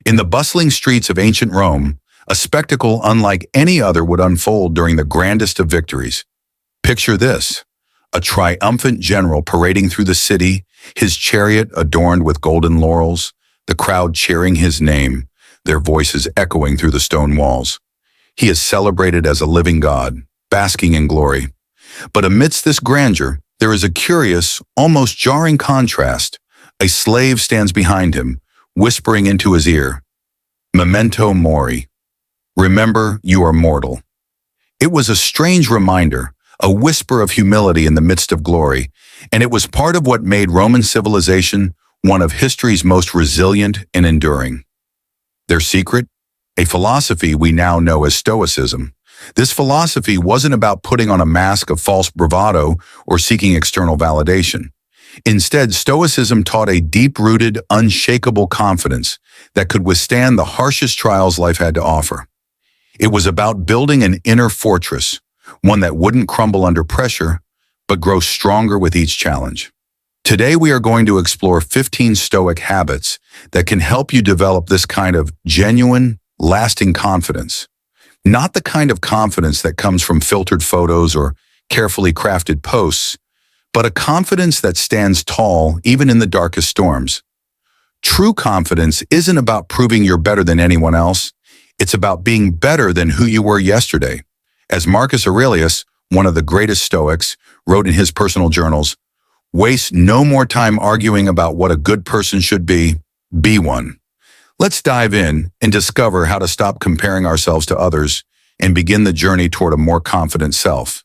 In the bustling streets of ancient Rome, a spectacle unlike any other would unfold during the grandest of victories. Picture this: a triumphant general parading through the city, his chariot adorned with golden laurels, the crowd cheering his name, their voices echoing through the stone walls. He is celebrated as a living god, basking in glory. But amidst this grandeur, there is a curious, almost jarring contrast. A slave stands behind him, whispering into his ear, "Memento mori." Remember, you are mortal. It was a strange reminder, a whisper of humility in the midst of glory, and it was part of what made Roman civilization one of history's most resilient and enduring. Their secret? A philosophy we now know as Stoicism. This philosophy wasn't about putting on a mask of false bravado or seeking external validation. Instead, Stoicism taught a deep-rooted, unshakable confidence that could withstand the harshest trials life had to offer. It was about building an inner fortress, one that wouldn't crumble under pressure, but grow stronger with each challenge. Today, we are going to explore 15 Stoic habits that can help you develop this kind of genuine, lasting confidence. Not the kind of confidence that comes from filtered photos or carefully crafted posts, but a confidence that stands tall even in the darkest storms. True confidence isn't about proving you're better than anyone else. It's about being better than who you were yesterday. As Marcus Aurelius, one of the greatest Stoics, wrote in his personal journals, "Waste no more time arguing about what a good person should be one." Let's dive in and discover how to stop comparing ourselves to others and begin the journey toward a more confident self.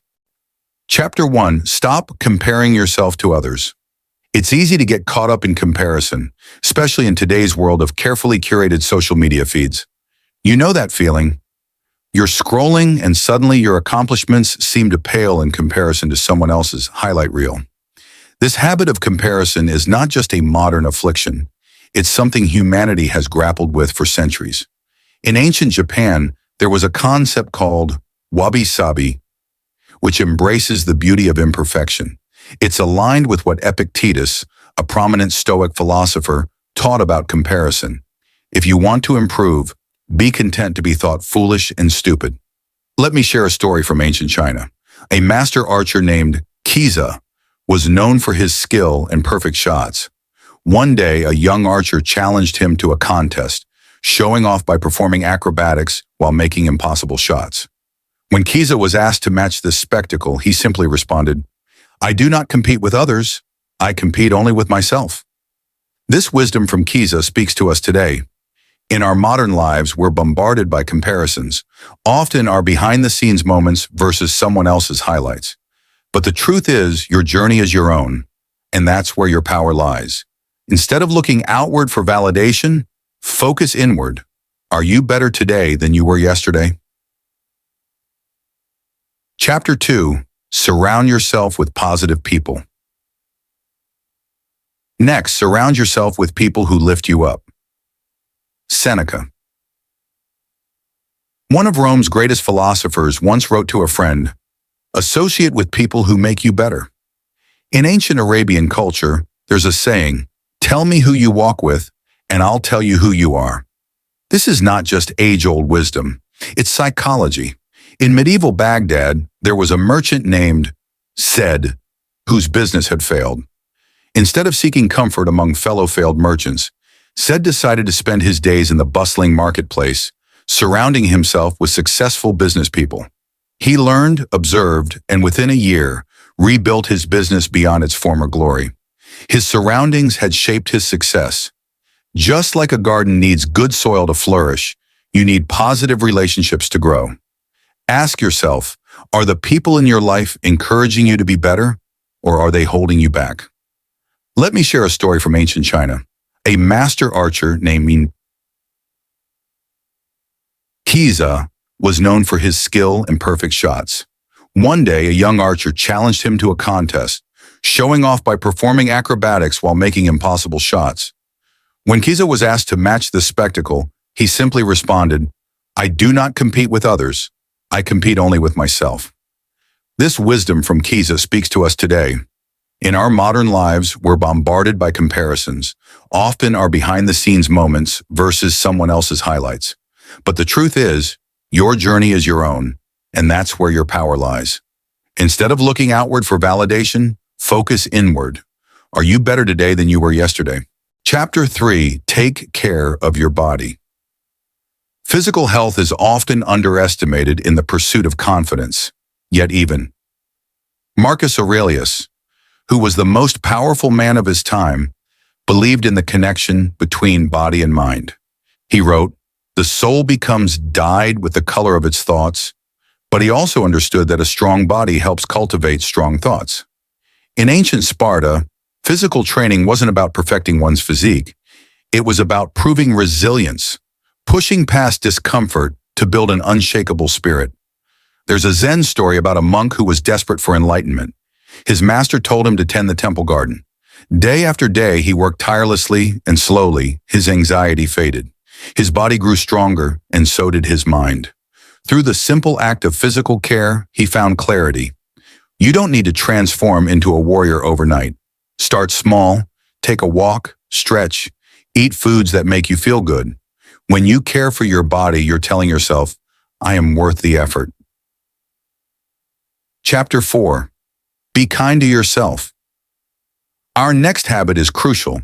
Chapter 1. Stop comparing yourself to others. It's easy to get caught up in comparison, especially in today's world of carefully curated social media feeds. You know that feeling. You're scrolling and suddenly your accomplishments seem to pale in comparison to someone else's highlight reel. This habit of comparison is not just a modern affliction. It's something humanity has grappled with for centuries. In ancient Japan, there was a concept called wabi-sabi, which embraces the beauty of imperfection. It's aligned with what Epictetus, a prominent Stoic philosopher, taught about comparison. If you want to improve, be content to be thought foolish and stupid. Let me share a story from ancient China. A master archer named Kiza was known for his skill and perfect shots. One day, a young archer challenged him to a contest, showing off by performing acrobatics while making impossible shots. When Kiza was asked to match this spectacle, he simply responded, "I do not compete with others. I compete only with myself." This wisdom from Kiza speaks to us today. In our modern lives, we're bombarded by comparisons, often our behind-the-scenes moments versus someone else's highlights. But the truth is, your journey is your own, and that's where your power lies. Instead of looking outward for validation, focus inward. Are you better today than you were yesterday? Chapter 2. Surround yourself with positive people. Next, surround yourself with people who lift you up. Seneca. One of Rome's greatest philosophers once wrote to a friend, "Associate with people who make you better." In ancient Arabian culture, there's a saying, "Tell me who you walk with, and I'll tell you who you are." This is not just age-old wisdom, it's psychology. In medieval Baghdad, there was a merchant named Said, whose business had failed. Instead of seeking comfort among fellow failed merchants, Said decided to spend his days in the bustling marketplace, surrounding himself with successful business people. He learned, observed, and within a year, rebuilt his business beyond its former glory. His surroundings had shaped his success. Just like a garden needs good soil to flourish, you need positive relationships to grow. Ask yourself, are the people in your life encouraging you to be better, or are they holding you back? Let me share a story from ancient China. A master archer named Kiza was known for his skill and perfect shots. One day, a young archer challenged him to a contest, showing off by performing acrobatics while making impossible shots. When Kiza was asked to match the spectacle, he simply responded, "I do not compete with others. I compete only with myself." This wisdom from Kiza speaks to us today. In our modern lives, we're bombarded by comparisons, often our behind-the-scenes moments versus someone else's highlights. But the truth is, your journey is your own, and that's where your power lies. Instead of looking outward for validation, focus inward. Are you better today than you were yesterday? Chapter 3, Take Care of Your Body. Physical health is often underestimated in the pursuit of confidence, yet even Marcus Aurelius, who was the most powerful man of his time, believed in the connection between body and mind. He wrote, "The soul becomes dyed with the color of its thoughts," but he also understood that a strong body helps cultivate strong thoughts. In ancient Sparta, physical training wasn't about perfecting one's physique. It was about proving resilience, pushing past discomfort to build an unshakable spirit. There's a Zen story about a monk who was desperate for enlightenment. His master told him to tend the temple garden. Day after day, he worked tirelessly, and slowly, his anxiety faded. His body grew stronger, and so did his mind. Through the simple act of physical care, he found clarity. You don't need to transform into a warrior overnight. Start small, take a walk, stretch, eat foods that make you feel good. When you care for your body, you're telling yourself, I am worth the effort. Chapter 4. Be kind to yourself. Our next habit is crucial.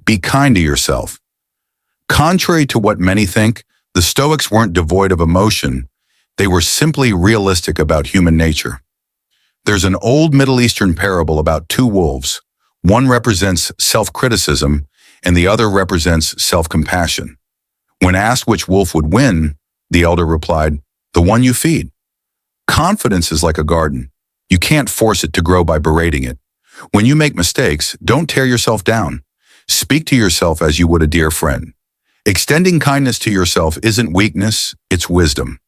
Be kind to yourself. Contrary to what many think, the Stoics weren't devoid of emotion. They were simply realistic about human nature. There's an old Middle Eastern parable about two wolves. One represents self-criticism, and the other represents self-compassion. When asked which wolf would win, the elder replied, "The one you feed." Confidence is like a garden. You can't force it to grow by berating it. When you make mistakes, don't tear yourself down. Speak to yourself as you would a dear friend. Extending kindness to yourself isn't weakness, it's wisdom.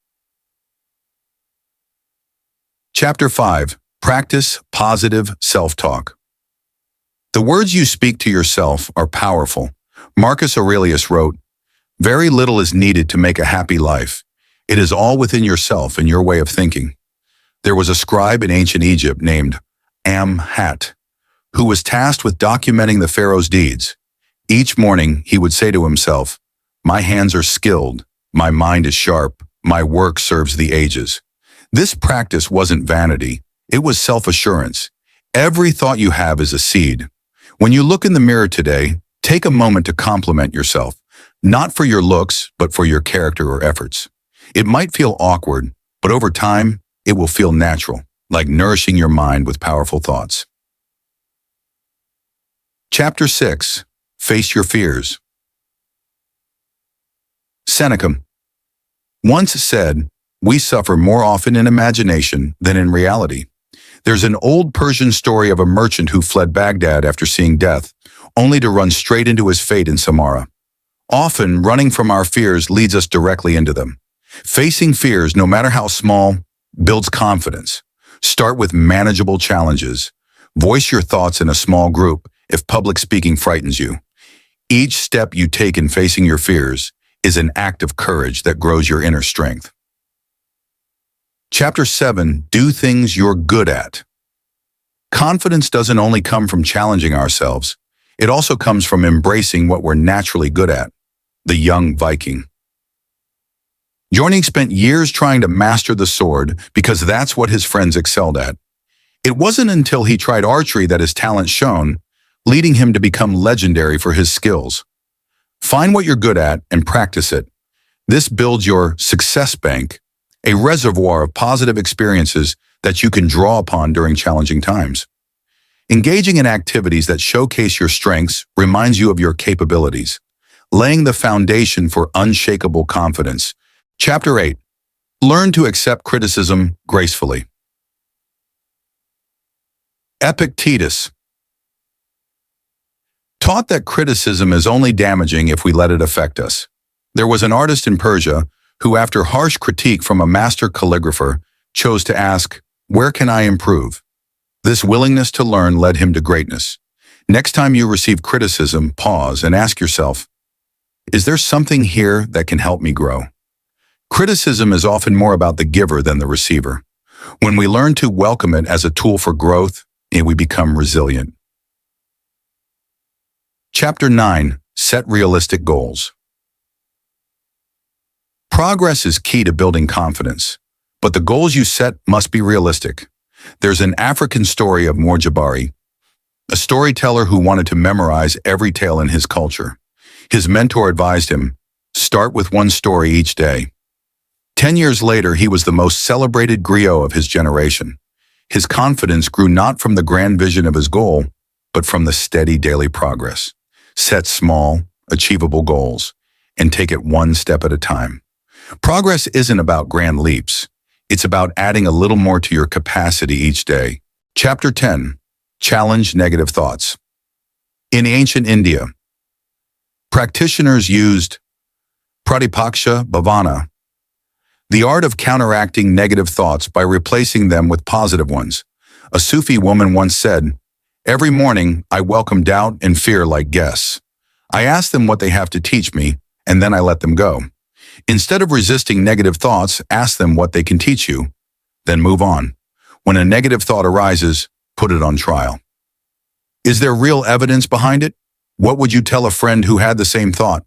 Chapter 5. Practice positive self-talk. The words you speak to yourself are powerful. Marcus Aurelius wrote, "Very little is needed to make a happy life. It is all within yourself and your way of thinking." There was a scribe in ancient Egypt named Am-Hat, who was tasked with documenting the pharaoh's deeds. Each morning, he would say to himself, "My hands are skilled, my mind is sharp, my work serves the ages." This practice wasn't vanity, it was self-assurance. Every thought you have is a seed. When you look in the mirror today, take a moment to compliment yourself, not for your looks, but for your character or efforts. It might feel awkward, but over time, it will feel natural, like nourishing your mind with powerful thoughts. Chapter 6. Face your fears. Seneca once said, "We suffer more often in imagination than in reality." There's an old Persian story of a merchant who fled Baghdad after seeing death, only to run straight into his fate in Samarra. Often, running from our fears leads us directly into them. Facing fears, no matter how small, builds confidence. Start with manageable challenges. Voice your thoughts in a small group if public speaking frightens you. Each step you take in facing your fears is an act of courage that grows your inner strength. Chapter 7. Do things you're good at. Confidence doesn't only come from challenging ourselves, it also comes from embracing what we're naturally good at. The young Viking. Jorning spent years trying to master the sword because that's what his friends excelled at. It wasn't until he tried archery that his talent shone, leading him to become legendary for his skills. Find what you're good at and practice it. This builds your success bank, a reservoir of positive experiences that you can draw upon during challenging times. Engaging in activities that showcase your strengths reminds you of your capabilities, laying the foundation for unshakable confidence. Chapter 8. Learn to accept criticism gracefully. Epictetus taught that criticism is only damaging if we let it affect us. There was an artist in Persia who, after harsh critique from a master calligrapher, chose to ask, "Where can I improve?" This willingness to learn led him to greatness. Next time you receive criticism, pause and ask yourself, is there something here that can help me grow? Criticism is often more about the giver than the receiver. When we learn to welcome it as a tool for growth, we become resilient. Chapter 9. Set realistic goals. Progress is key to building confidence, but the goals you set must be realistic. There's an African story of Morjabari, a storyteller who wanted to memorize every tale in his culture. His mentor advised him, start with one story each day. 10 years later, he was the most celebrated griot of his generation. His confidence grew not from the grand vision of his goal, but from the steady daily progress. Set small, achievable goals, and take it one step at a time. Progress isn't about grand leaps. It's about adding a little more to your capacity each day. Chapter 10. Challenge negative thoughts. In ancient India, practitioners used pratipaksha bhavana, the art of counteracting negative thoughts by replacing them with positive ones. A Sufi woman once said, "Every morning, I welcome doubt and fear like guests. I ask them what they have to teach me, and then I let them go. Instead of resisting negative thoughts, ask them what they can teach you, then move on. When a negative thought arises, put it on trial. Is there real evidence behind it? What would you tell a friend who had the same thought?"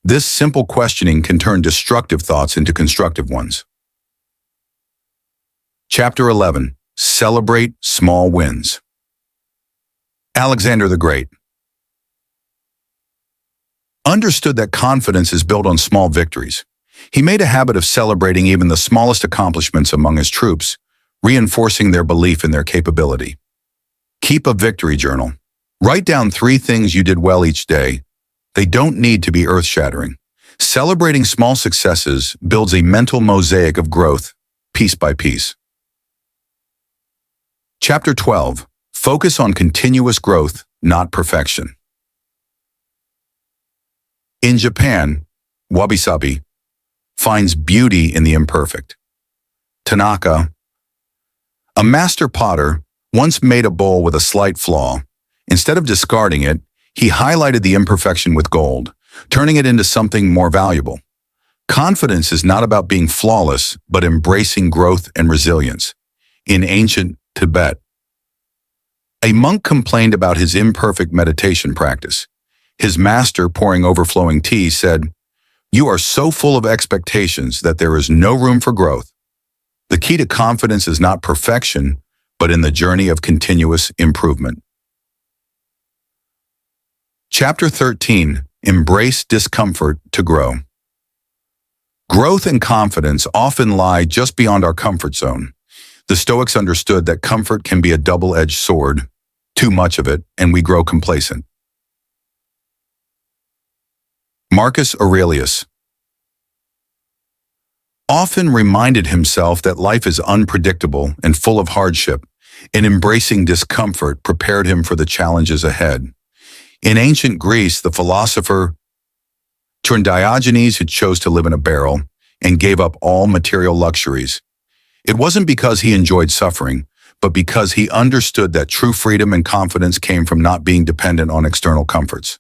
This simple questioning can turn destructive thoughts into constructive ones. Chapter 11. Celebrate small wins. Alexander the Great understood that confidence is built on small victories. He made a habit of celebrating even the smallest accomplishments among his troops, reinforcing their belief in their capability. Keep a victory journal. Write down 3 things you did well each day. They don't need to be earth-shattering. Celebrating small successes builds a mental mosaic of growth, piece by piece. Chapter 12. Focus on continuous growth, not perfection. In Japan, wabi-sabi finds beauty in the imperfect. Tanaka, a master potter, once made a bowl with a slight flaw. Instead of discarding it, he highlighted the imperfection with gold, turning it into something more valuable. Confidence is not about being flawless, but embracing growth and resilience. In ancient Tibet, a monk complained about his imperfect meditation practice. His master, pouring overflowing tea, said, "You are so full of expectations that there is no room for growth." The key to confidence is not perfection, but in the journey of continuous improvement. Chapter 13. Embrace discomfort to grow. Growth and confidence often lie just beyond our comfort zone. The Stoics understood that comfort can be a double-edged sword. Too much of it, and we grow complacent. Marcus Aurelius often reminded himself that life is unpredictable and full of hardship, and embracing discomfort prepared him for the challenges ahead. In ancient Greece, the philosopher Diogenes had chose to live in a barrel and gave up all material luxuries. It wasn't because he enjoyed suffering, but because he understood that true freedom and confidence came from not being dependent on external comforts.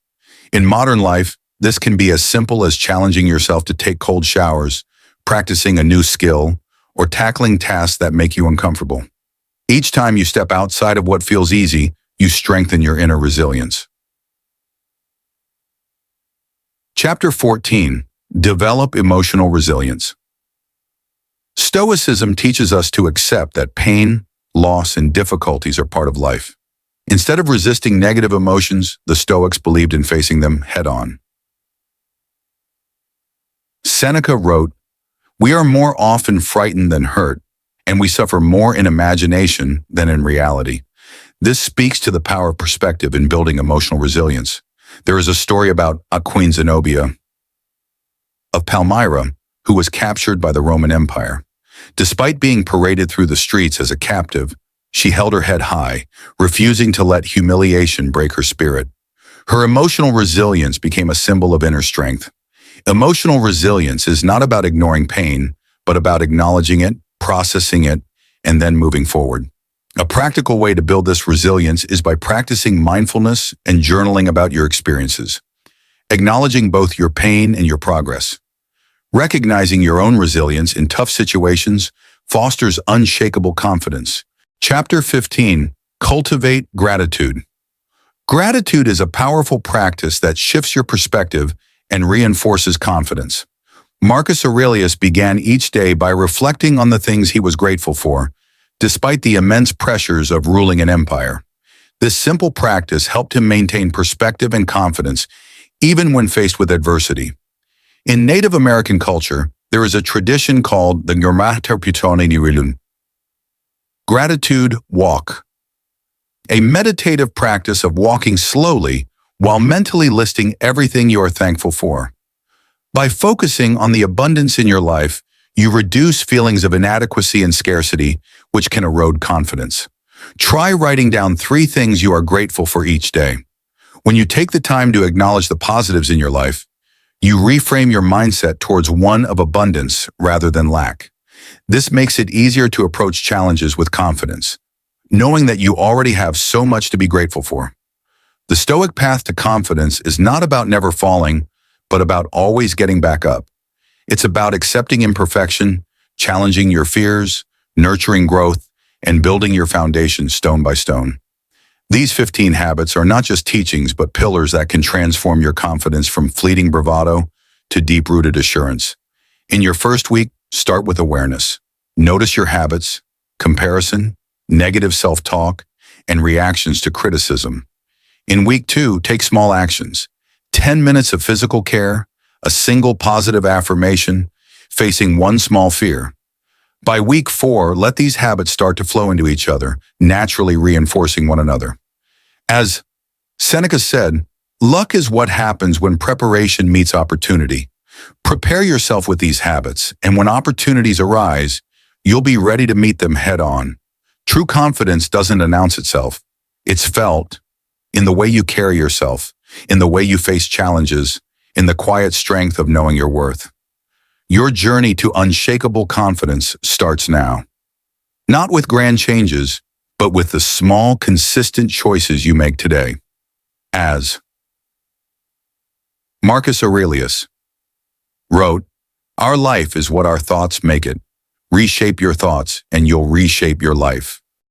In modern life, this can be as simple as challenging yourself to take cold showers, practicing a new skill, or tackling tasks that make you uncomfortable. Each time you step outside of what feels easy, you strengthen your inner resilience. Chapter 14. Develop emotional resilience. Stoicism teaches us to accept that pain, loss, and difficulties are part of life. Instead of resisting negative emotions, the Stoics believed in facing them head-on. Seneca wrote, "We are more often frightened than hurt, and we suffer more in imagination than in reality." This speaks to the power of perspective in building emotional resilience. There is a story about Queen Zenobia of Palmyra, who was captured by the Roman Empire. Despite being paraded through the streets as a captive, she held her head high, refusing to let humiliation break her spirit. Her emotional resilience became a symbol of inner strength. Emotional resilience is not about ignoring pain, but about acknowledging it, processing it, and then moving forward. A practical way to build this resilience is by practicing mindfulness and journaling about your experiences, acknowledging both your pain and your progress. Recognizing your own resilience in tough situations fosters unshakable confidence. Chapter 15. Cultivate gratitude. Gratitude is a powerful practice that shifts your perspective and reinforces confidence. Marcus Aurelius began each day by reflecting on the things he was grateful for, despite the immense pressures of ruling an empire. This simple practice helped him maintain perspective and confidence, even when faced with adversity. In Native American culture, there is a tradition called the gratitude walk, a meditative practice of walking slowly while mentally listing everything you are thankful for. By focusing on the abundance in your life, you reduce feelings of inadequacy and scarcity, which can erode confidence. Try writing down 3 things you are grateful for each day. When you take the time to acknowledge the positives in your life, you reframe your mindset towards one of abundance rather than lack. This makes it easier to approach challenges with confidence, knowing that you already have so much to be grateful for. The Stoic path to confidence is not about never falling, but about always getting back up. It's about accepting imperfection, challenging your fears, nurturing growth, and building your foundation stone by stone. These 15 habits are not just teachings, but pillars that can transform your confidence from fleeting bravado to deep-rooted assurance. In your first week, start with awareness. Notice your habits, comparison, negative self-talk, and reactions to criticism. In week 2, take small actions. 10 minutes of physical care, a single positive affirmation, facing one small fear. By week 4, let these habits start to flow into each other, naturally reinforcing one another. As Seneca said, luck is what happens when preparation meets opportunity. Prepare yourself with these habits, and when opportunities arise, you'll be ready to meet them head-on. True confidence doesn't announce itself. It's felt in the way you carry yourself, in the way you face challenges, in the quiet strength of knowing your worth. Your journey to unshakable confidence starts now. Not with grand changes, but with the small, consistent choices you make today. As Marcus Aurelius wrote, "Our life is what our thoughts make it. Reshape your thoughts and you'll reshape your life."